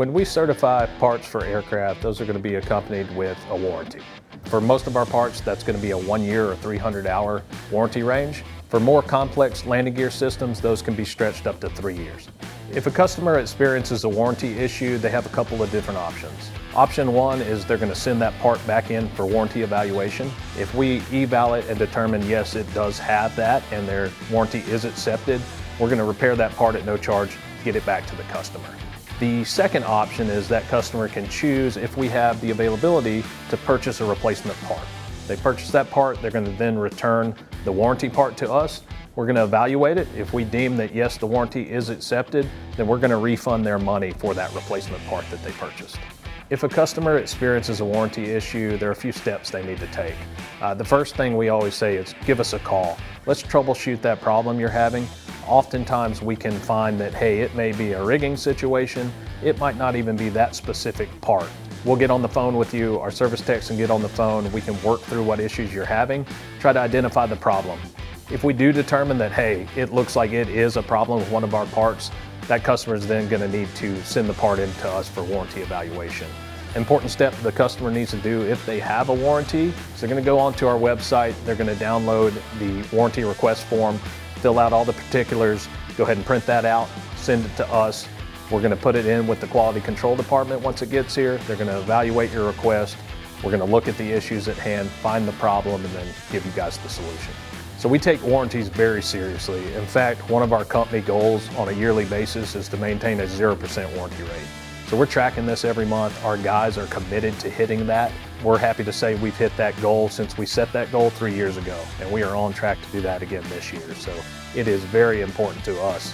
When we certify parts for aircraft, those are going to be accompanied with a warranty. For most of our parts, that's going to be a 1 year or 300-hour warranty range. For more complex landing gear systems, those can be stretched up to 3 years. If a customer experiences a warranty issue, they have a couple of different options. Option one is they're going to send that part back in for warranty evaluation. If we eval it and determine yes, it does have that and their warranty is accepted, we're going to repair that part at no charge, get it back to the customer. The second option is that customer can choose if we have the availability to purchase a replacement part. They purchase that part, they're going to then return the warranty part to us. We're going to evaluate it. If we deem that yes, the warranty is accepted, then we're going to refund their money for that replacement part that they purchased. If a customer experiences a warranty issue, there are a few steps they need to take. The first thing we always say is give us a call. Let's troubleshoot that problem you're having. Oftentimes we can find that, hey, it may be a rigging situation. It might not even be that specific part. We'll get on the phone with you, our service techs can get on the phone, we can work through what issues you're having, try to identify the problem. If we do determine that, hey, it looks like it is a problem with one of our parts, that customer is then going to need to send the part in to us for warranty evaluation. Important step the customer needs to do if they have a warranty is they're going to go onto our website, they're going to download the warranty request form, fill out all the particulars, go ahead and print that out, send it to us. We're going to put it in with the quality control department once it gets here. They're going to evaluate your request. We're going to look at the issues at hand, find the problem, and then give you guys the solution. So we take warranties very seriously. In fact, one of our company goals on a yearly basis is to maintain a 0% warranty rate. So we're tracking this every month. Our guys are committed to hitting that. We're happy to say we've hit that goal since we set that goal 3 years ago, and we are on track to do that again this year. So it is very important to us